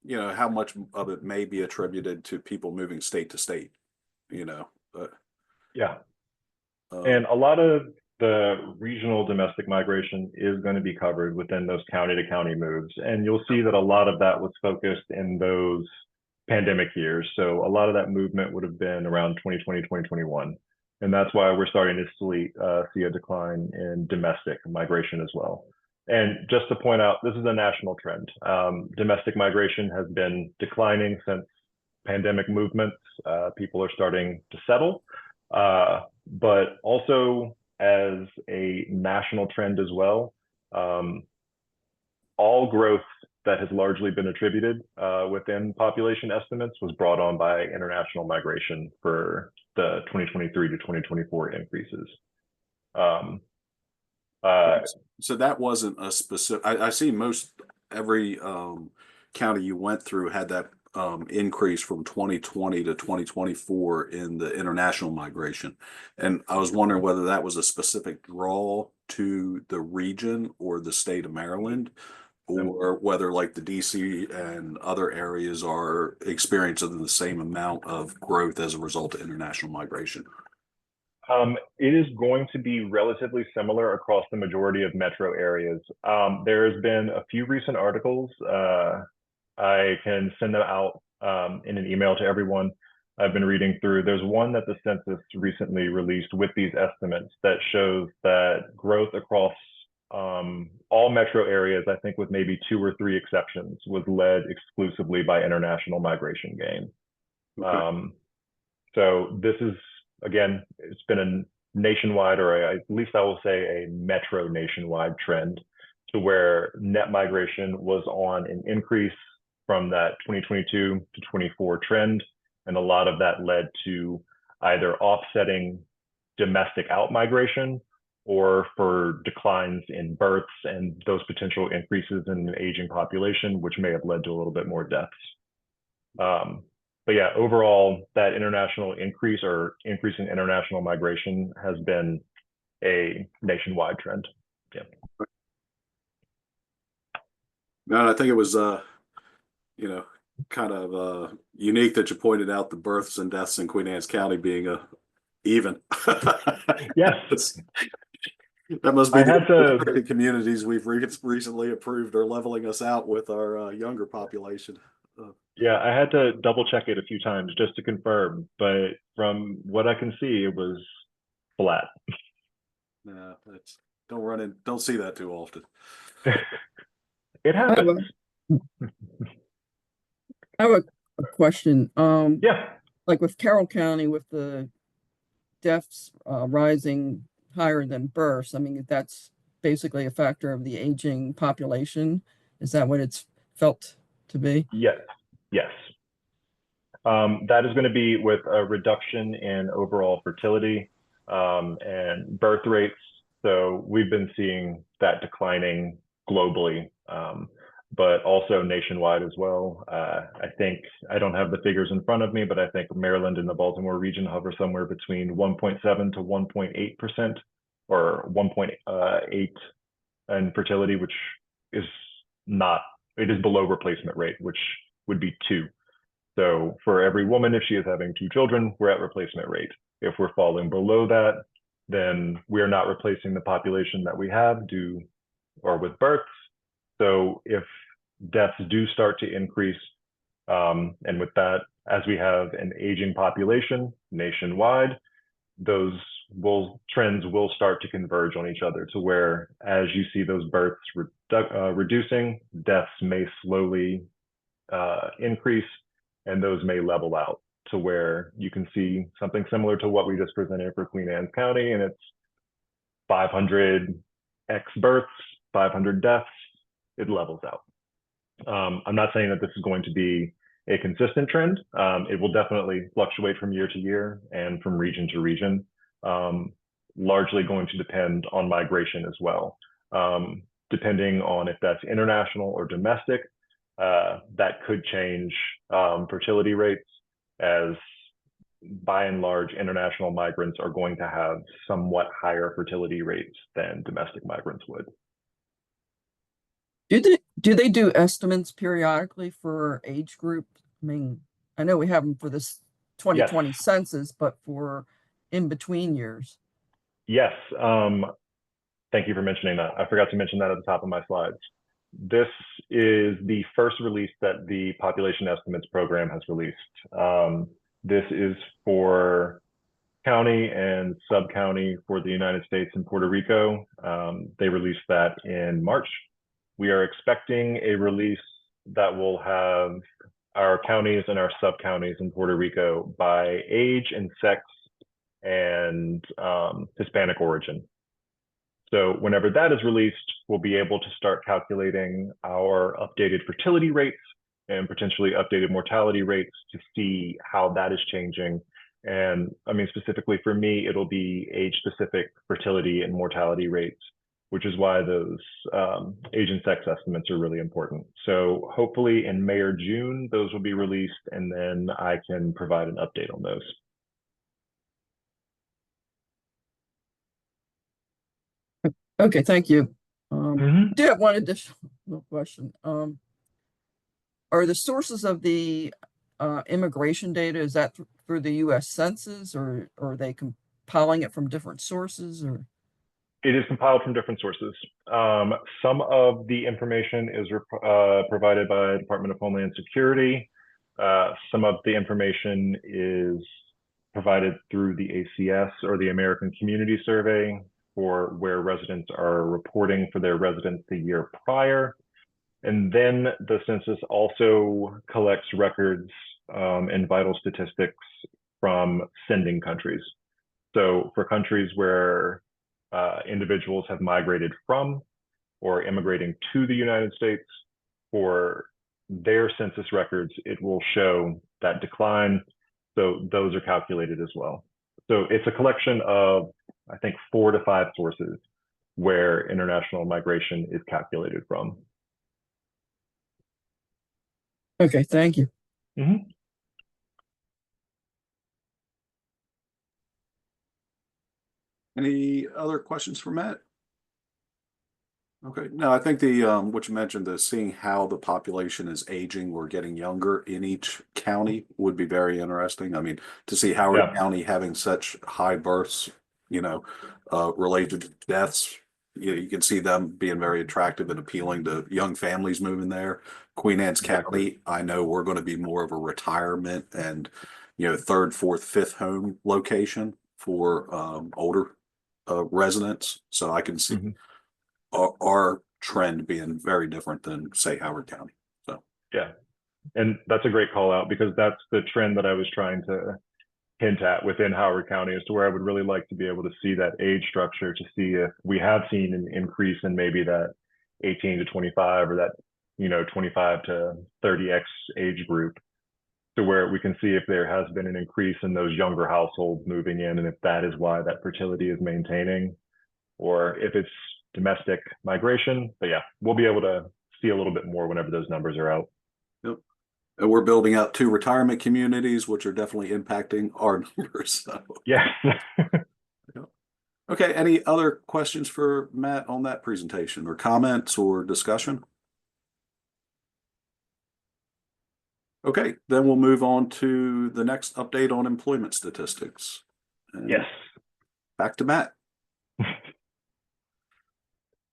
how much of it may be attributed to people moving state to state, Yeah. And a lot of the regional domestic migration is going to be covered within those county to county moves. And you'll see that a lot of that was focused in those pandemic years. So a lot of that movement would have been around 2020, 2021. And that's why we're starting to see a decline in domestic migration as well. And just to point out, this is a national trend. Domestic migration has been declining since pandemic movements. People are starting to settle, but also as a national trend as well. All growth that has largely been attributed within population estimates was brought on by international migration for the 2023 to 2024 increases. So that wasn't a specific, I see most every county you went through had that increase from 2020 to 2024 in the international migration. And I was wondering whether that was a specific draw to the region or the state of Maryland, or whether like the DC and other areas are experiencing the same amount of growth as a result of international migration? It is going to be relatively similar across the majority of metro areas. There has been a few recent articles. I can send them out in an email to everyone. I've been reading through. There's one that the census recently released with these estimates that shows that growth across all metro areas, I think with maybe 2 or 3 exceptions, was led exclusively by international migration gain. Okay. So this is, again, it's been a nationwide, or at least I will say a metro nationwide trend, to where net migration was on an increase from that 2022 to 24 trend. And a lot of that led to either offsetting domestic outmigration or for declines in births and those potential increases in the aging population, which may have led to a little bit more deaths. But yeah, overall, that international increase or increase in international migration has been a nationwide trend. Yeah. No, I think it was, kind of unique that you pointed out the births and deaths in Queen Anne's County being even. Yes. That must be I had to. the communities we've recently approved are leveling us out with our younger population. Yeah, I had to double check it a few times just to confirm, but from what I can see, it was flat. No, that's don't see that too often. It happens. I have a question. Yeah. Like with Carroll County, with the deaths rising higher than births, I mean, that's basically a factor of the aging population. Is that what it's felt to be? Yes. Yes. That is going to be with a reduction in overall fertility and birth rates. So we've been seeing that declining globally, but also nationwide as well. I think, I don't have the figures in front of me, but I think Maryland and the Baltimore region hover somewhere between 1.7 to 1.8%, or 1.8 in fertility, which is not, it is below replacement rate, which would be 2. So for every woman, if she is having 2 children, we're at replacement rate. If we're falling below that, then we're not replacing the population that we have due or with births. So if deaths do start to increase, and with that, as we have an aging population nationwide, those trends will start to converge on each other, to where as you see those births reducing, deaths may slowly increase, and those may level out to where you can see something similar to what we just presented for Queen Anne's County, and it's 500 X births, 500 deaths, it levels out. I'm not saying that this is going to be a consistent trend. It will definitely fluctuate from year to year and from region to region, largely going to depend on migration as well. Depending on if that's international or domestic, that could change fertility rates, as by and large, international migrants are going to have somewhat higher fertility rates than domestic migrants would. Do they do estimates periodically for age group? I mean, I know we have them for this 2020 Yes. census, but for in between years. Yes. Thank you for mentioning that. I forgot to mention that at the top of my slides. This is the first release that the Population Estimates Program has released. This is for county and sub-county for the United States and Puerto Rico. They released that in March. We are expecting a release that will have our counties and our sub-counties in Puerto Rico by age and sex and Hispanic origin. So whenever that is released, we'll be able to start calculating our updated fertility rates and potentially updated mortality rates to see how that is changing. And I mean, specifically for me, it'll be age-specific fertility and mortality rates, which is why those age and sex estimates are really important. So hopefully in May or June, those will be released, and then I can provide an update on those. Okay, thank you. Mhm. I do have one additional question. Are the sources of the immigration data, is that through the US Census, or are they compiling it from different sources, or? It is compiled from different sources. Some of the information is provided by Department of Homeland Security. Some of the information is provided through the ACS, or the American Community Survey, for where residents are reporting for their residence the year prior. And then the census also collects records and vital statistics from sending countries. So for countries where individuals have migrated from or immigrating to the United States, for their census records, it will show that decline. So those are calculated as well. So it's a collection of, I think, 4 to 5 sources where international migration is calculated from. Okay, thank you. Mm-hmm. Any other questions for Matt? Okay, no, I think the what you mentioned, the seeing how the population is aging or getting younger in each county would be very interesting. I mean, to see Howard County having such high births, related to deaths, you can see them being very attractive and appealing to young families moving there. Queen Anne's County, I know we're going to be more of a retirement and, third, fourth, fifth home location for older residents. So I can see Mm-hmm. our trend being very different than, say, Howard County. So Yeah, and that's a great call out, because that's the trend that I was trying to hint at within Howard County, as to where I would really like to be able to see that age structure, to see if we have seen an increase in maybe that 18 to 25, or that 25 to 30x age group, to where we can see if there has been an increase in those younger households moving in, and if that is why that fertility is maintaining, or if it's domestic migration. But yeah, we'll be able to see a little bit more whenever those numbers are out. yep. And we're building out 2 retirement communities, which are definitely impacting our numbers. So. Yeah. Yep. Okay, any other questions for Matt on that presentation, or comments or discussion? Okay, then we'll move on to the next update on employment statistics. And Yes. back to Matt.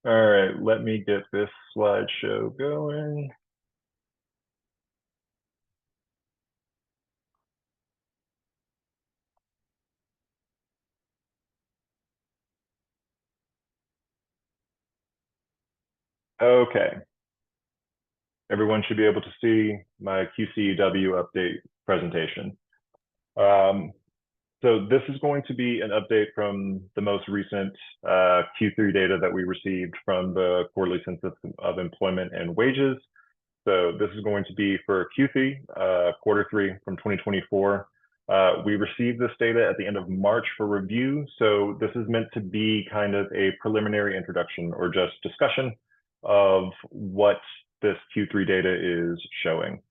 All right, let me get this slideshow going. Okay. Everyone should be able to see my QCEW update presentation. So this is going to be an update from the most recent Q3 data that we received from the quarterly census of employment and wages. So this is going to be for Q3, quarter 3 from 2024. We received this data at the end of March for review. So this is meant to be kind of a preliminary introduction, or just discussion of what this Q3 data is showing.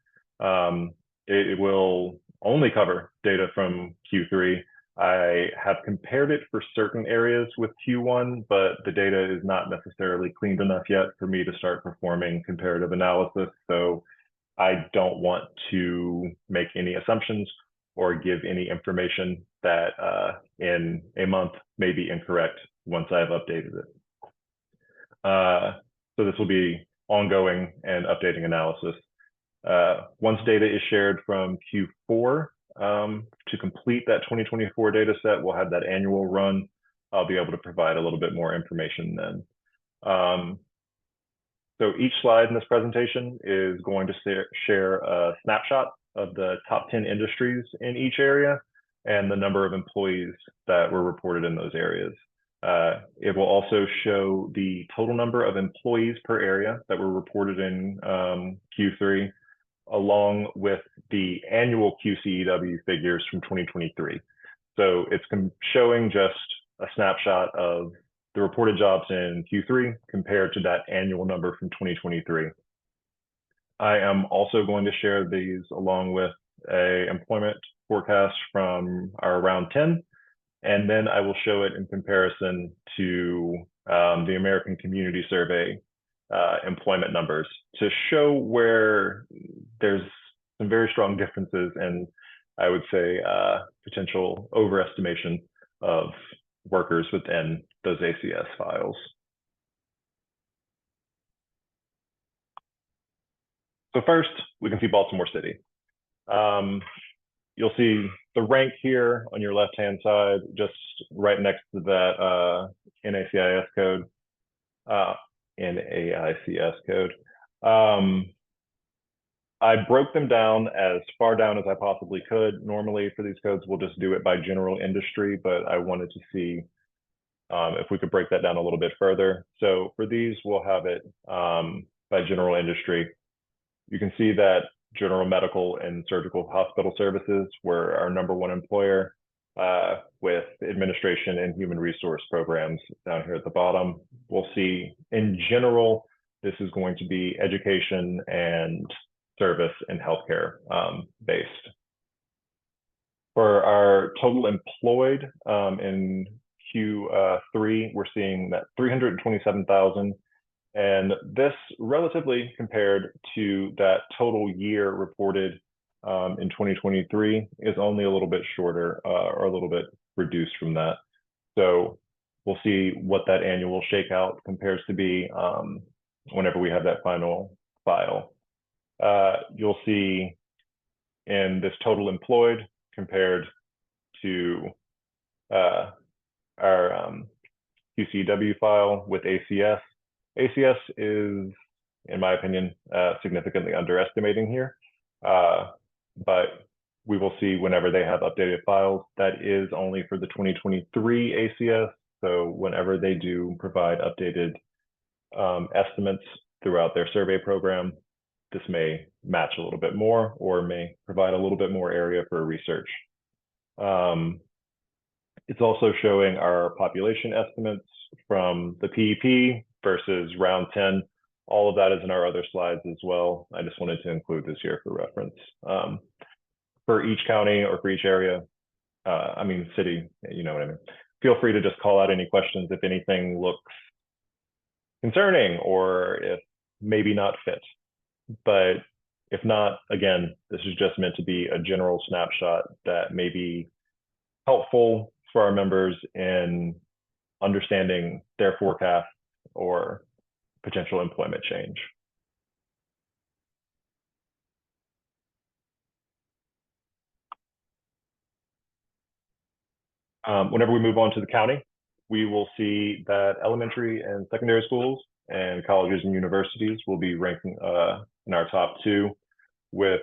It will only cover data from Q3. I have compared it for certain areas with Q1, but the data is not necessarily cleaned enough yet for me to start performing comparative analysis. So I don't want to make any assumptions or give any information that in a month may be incorrect once I've updated it. So this will be ongoing and updating analysis. Once data is shared from Q4, to complete that 2024 data set, we'll have that annual run. I'll be able to provide a little bit more information then. So each slide in this presentation is going to share a snapshot of the top 10 industries in each area and the number of employees that were reported in those areas. It will also show the total number of employees per area that were reported in Q3, along with the annual QCEW figures from 2023. So it's showing just a snapshot of the reported jobs in Q3 compared to that annual number from 2023. I am also going to share these along with a employment forecast from our round 10, and then I will show it in comparison to the American Community Survey employment numbers to show where there's some very strong differences and I would say potential overestimation of workers within those ACS files. So first, we can see Baltimore City. You'll see the rank here on your left-hand side, just right next to that NAICS code, NAICS code. I broke them down as far down as I possibly could. Normally for these codes, we'll just do it by general industry, but I wanted to see if we could break that down a little bit further. So for these, we'll have it by general industry. You can see that general medical and surgical hospital services were our #1 employer with administration and human resource programs down here at the bottom. We'll see in general, this is going to be education and service and healthcare based. For our total employed in Q3, we're seeing that 327,000. And this relatively compared to that total year reported in 2023 is only a little bit shorter or a little bit reduced from that. So we'll see what that annual shakeout compares to be whenever we have that final file. You'll see in this total employed compared to our QCW file with ACS. ACS is, in my opinion, significantly underestimating here, but we will see whenever they have updated files. That is only for the 2023 ACS, so whenever they do provide updated estimates throughout their survey program, this may match a little bit more or may provide a little bit more area for research. It's also showing our population estimates from the PEP versus round 10. All of that is in our other slides as well. I just wanted to include this here for reference. For each county or for each area, I mean city, you know what I mean. Feel free to just call out any questions if anything looks concerning or if maybe not fit. But if not, again, this is just meant to be a general snapshot that may be helpful for our members in understanding their forecast or potential employment change. Whenever we move on to the county, we will see that elementary and secondary schools and colleges and universities will be ranking in our top 2, with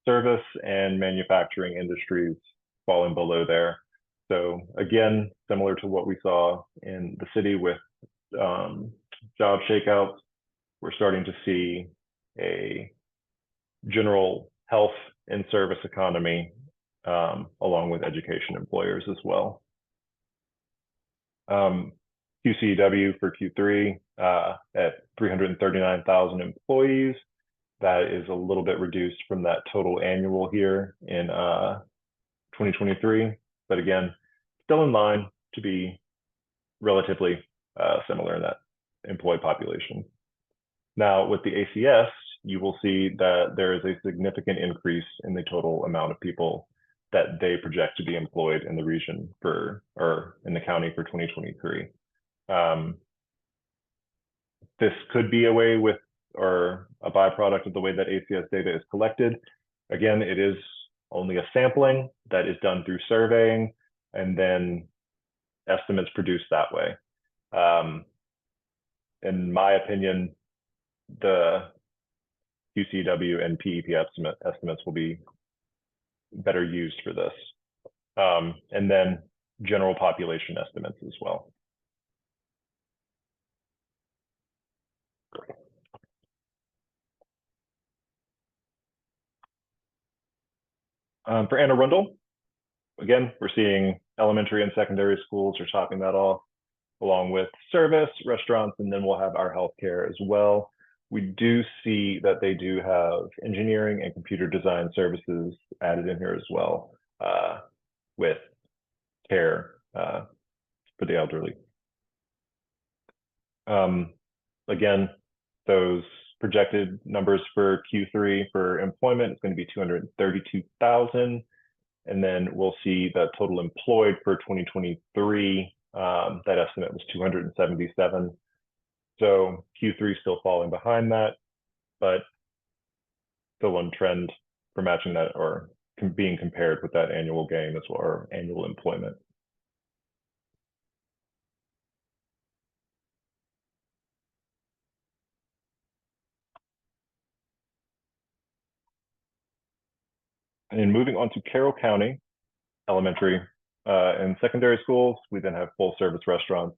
service and manufacturing industries falling below there. So again, similar to what we saw in the city with job shakeouts, we're starting to see a general health and service economy along with education employers as well. QCW for Q3 at 339,000 employees. That is a little bit reduced from that total annual here in 2023, but again, still in line to be relatively similar in that employed population. Now with the ACS, you will see that there is a significant increase in the total amount of people that they project to be employed in the region for, or in the county for 2023. This could be a way with, or a byproduct of the way that ACS data is collected. Again, it is only a sampling that is done through surveying and then estimates produced that way. In my opinion, the QCW and PEP estimates will be better used for this. And then general population estimates as well. For Anne Arundel, again, we're seeing elementary and secondary schools are topping that off, along with service, restaurants, and then we'll have our healthcare as well. We do see that they do have engineering and computer design services added in here as well, with care for the elderly. Again, those projected numbers for Q3 for employment is going to be 232,000. And then we'll see the total employed for 2023. That estimate was 277. So Q3 still falling behind that, but still on trend for matching that or being compared with that annual gain as well, or annual employment. And moving on to Carroll County elementary and secondary schools, we then have full service restaurants,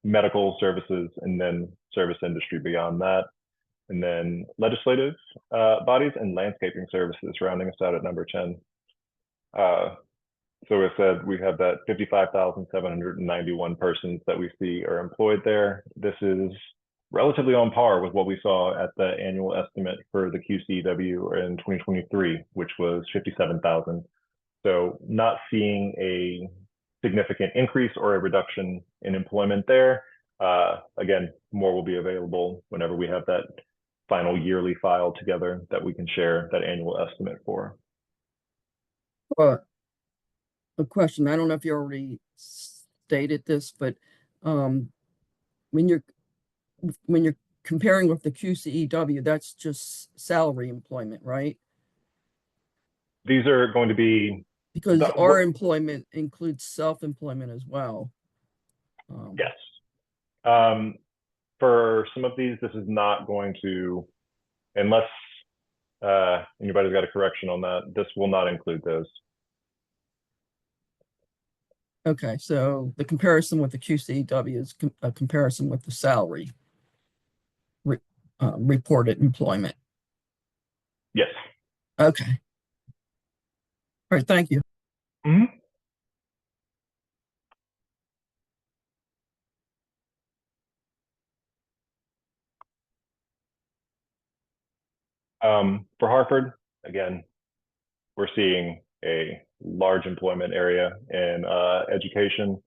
medical services, and then service industry beyond that. And then legislative bodies and landscaping services rounding us out at number 10. So I said we have that 55,791 persons that we see are employed there. This is relatively on par with what we saw at the annual estimate for the QCW in 2023, which was 57,000. So not seeing a significant increase or a reduction in employment there. Again, more will be available whenever we have that final yearly file together that we can share that annual estimate for. A question, I don't know if you already stated this, but when you're comparing with the QCEW, that's just salary employment, right? These are going to be, because our employment includes self-employment as well. Yes. For some of these, this is not going to, unless anybody's got a correction on that, this will not include those. Okay, so the comparison with the QCW is a comparison with the salary reported employment. Yes. Okay. All right, thank you. Mm-hmm. For Hartford, again, we're seeing a large employment area in education.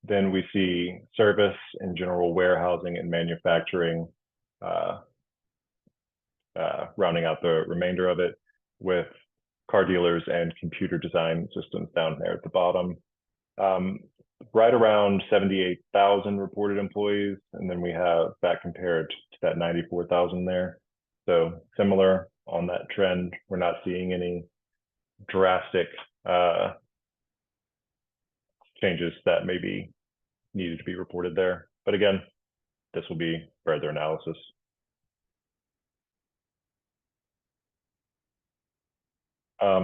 Then we see service and general warehousing and manufacturing rounding out the remainder of it, with car dealers and computer design systems down there at the bottom. Right around 78,000 reported employees, and then we have that compared to that 94,000 there. So similar on that trend. We're not seeing any drastic changes that may be needed to be reported there. But again, this will be further analysis.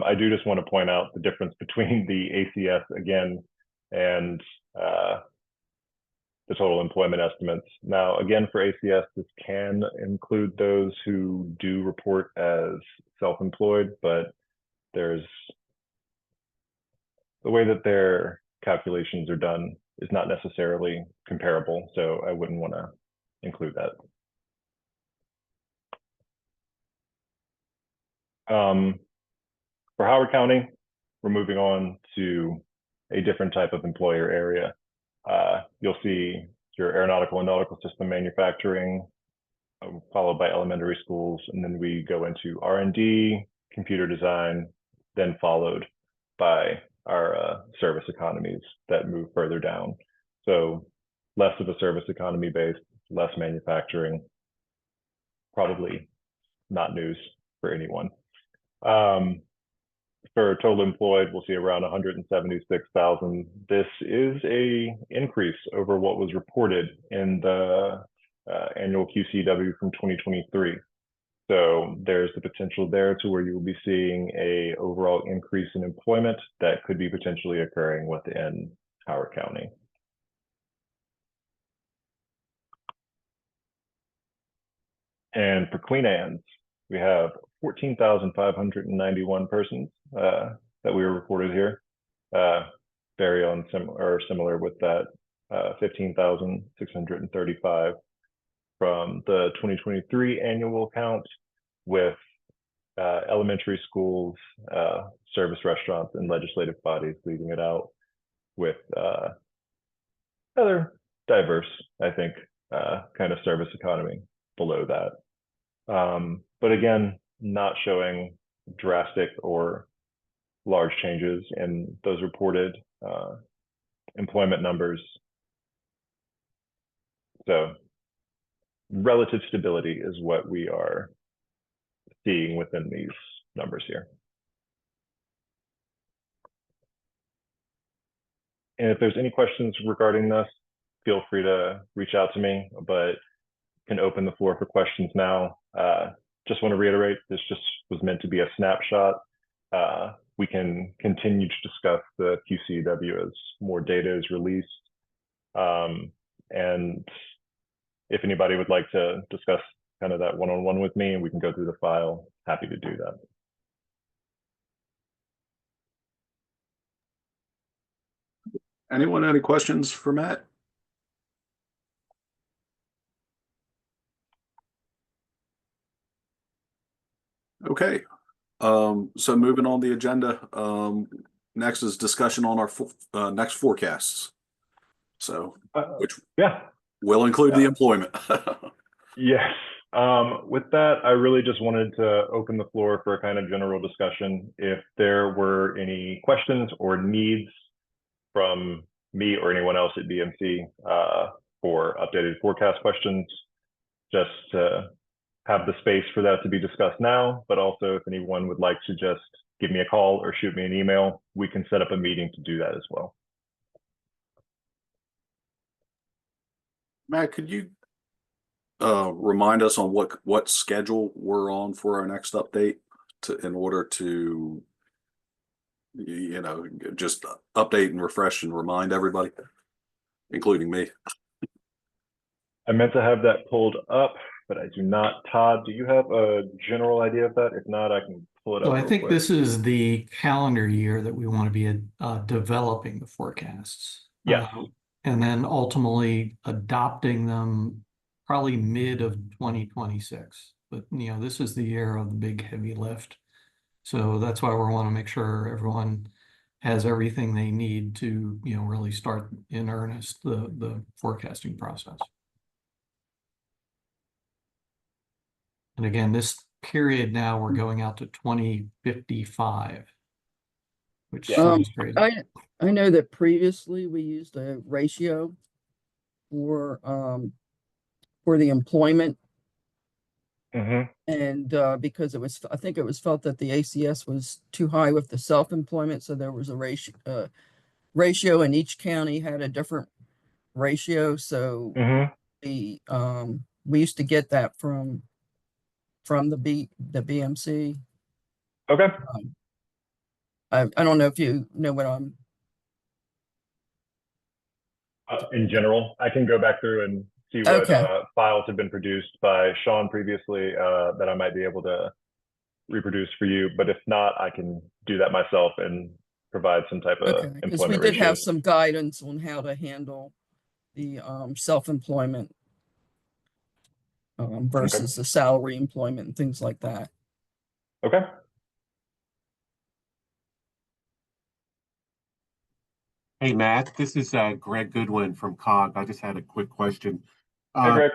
I do just want to point out the difference between the ACS again and the total employment estimates. Now, again, for ACS, this can include those who do report as self-employed, but there's the way that their calculations are done is not necessarily comparable, so I wouldn't want to include that. For Howard County, we're moving on to a different type of employer area. You'll see your aeronautical and nautical system manufacturing, followed by elementary schools, and then we go into R&D, computer design, then followed by our service economies that move further down. So less of a service economy base, less manufacturing, probably not news for anyone. For total employed, we'll see around 176,000. This is a increase over what was reported in the annual QCW from 2023. So there's the potential there to where you will be seeing a overall increase in employment that could be potentially occurring within Howard County. And for Queen Anne's, we have 14,591 persons that we were reported here, very on similar with that 15,635 from the 2023 annual count, with elementary schools, service restaurants, and legislative bodies leading it out with rather diverse, I think, kind of service economy below that. But again, not showing drastic or large changes in those reported employment numbers. So relative stability is what we are seeing within these numbers here. And if there's any questions regarding this, feel free to reach out to me, but can open the floor for questions now. Just want to reiterate, this just was meant to be a snapshot. We can continue to discuss the QCW as more data is released. And if anybody would like to discuss kind of that one-on-one with me and we can go through the file, happy to do that. Anyone, any questions for Matt? Okay, so moving on the agenda, next is discussion on our next forecasts. So, which yeah, will include the employment. Yes. With that, I really just wanted to open the floor for a kind of general discussion. If there were any questions or needs from me or anyone else at BMC for updated forecast questions, just to have the space for that to be discussed now, but also if anyone would like to just give me a call or shoot me an email, we can set up a meeting to do that as well. Matt, could you remind us on what schedule we're on for our next update in order to, you know, just update and refresh and remind everybody, including me? I meant to have that pulled up, but I do not. Todd, do you have a general idea of that? If not, I can pull it up. So I think quick. this is the calendar year that we want to be developing the forecasts. Yes. And then ultimately adopting them probably mid of 2026. But, you know, this is the year of the big heavy lift. So that's why we want to make sure everyone has everything they need to, you know, really start in earnest the forecasting process. And again, this period now we're going out to 2055, which sounds crazy. I know that previously we used a ratio for the employment. And because it was, I think it was felt that the ACS was too high with the self-employment, so there was a ratio, and each county had a different ratio. So we used to get that from the BMC. Okay. I don't know if you know what I'm. In general, I can go back through and see what files have been produced by Sean previously that I might be able to reproduce for you. But if not, I can do that myself and provide some type of employment because we did have some guidance on how to handle the self-employment versus the salary employment and things like that. Okay. Hey, Matt, this is Greg Goodwin from COG. I just had a quick question. Hey, Greg.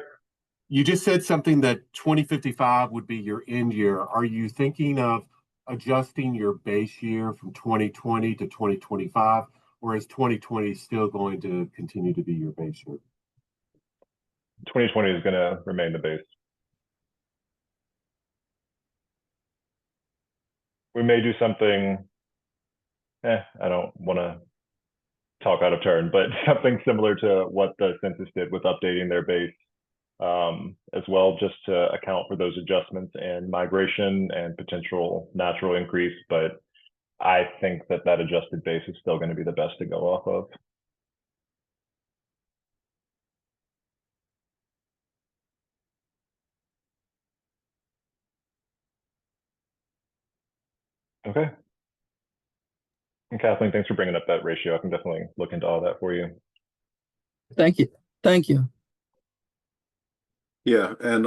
You just said something that 2055 would be your end year. Are you thinking of adjusting your base year from 2020 to 2025, or is 2020 still going to continue to be your base year? 2020 is going to remain the base. We may do something, I don't want to talk out of turn, but something similar to what the census did with updating their base as well, just to account for those adjustments and migration and potential natural increase. But I think that that adjusted base is still going to be the best to go off of. Okay. And Kathleen, thanks for bringing up that ratio. I can definitely look into all that for you. Thank you. Thank you. Yeah, and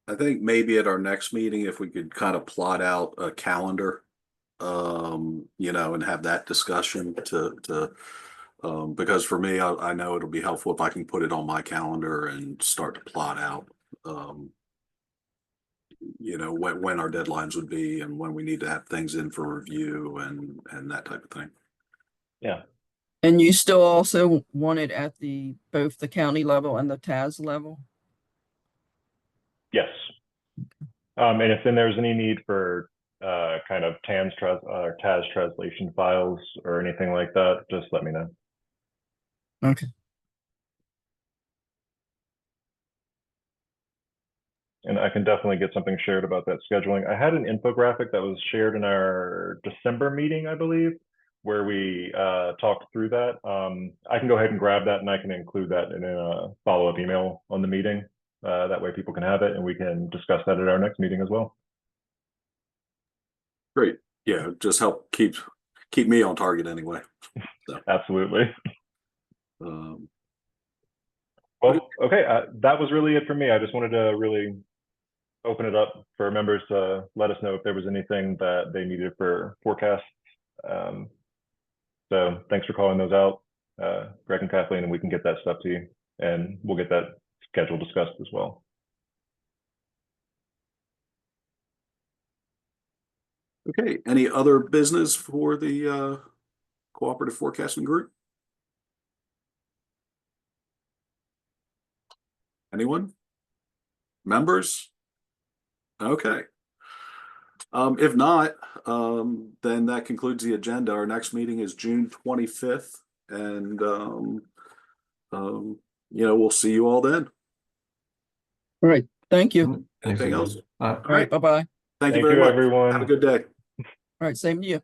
I think maybe at our next meeting, if we could kind of plot out a calendar, you know, and have that discussion to Because for me, I know it'll be helpful if I can put it on my calendar and start to plot out, when our deadlines would be and when we need to have things in for review and that type of thing. Yeah. And you still also want it at both the county level and the TAS level? Yes. And if then there's any need for kind of TAS translation files or anything like that, just let me know. Okay. And I can definitely get something shared about that scheduling. I had an infographic that was shared in our December meeting, I believe, where we talked through that. I can go ahead and grab that and I can include that in a follow-up email on the meeting. That way people can have it and we can discuss that at our next meeting as well. Great. Yeah, just help keep me on target anyway. So, Absolutely. um, Well, okay, that was really it for me. I just wanted to really open it up for members to let us know if there was anything that they needed for forecasts. So thanks for calling those out, Greg and Kathleen, and we can get that stuff to you, and we'll get that schedule discussed as well. okay. Any other business for the cooperative forecasting group? Anyone? Members? Okay. If not, then that concludes the agenda. Our next meeting is June 25th, and we'll see you all then. All right. Thank you. All Thanks Anything again. else? Bye. right. Bye-bye. Thank you Thank very you, much. everyone. Have a good day. All right. Same to you.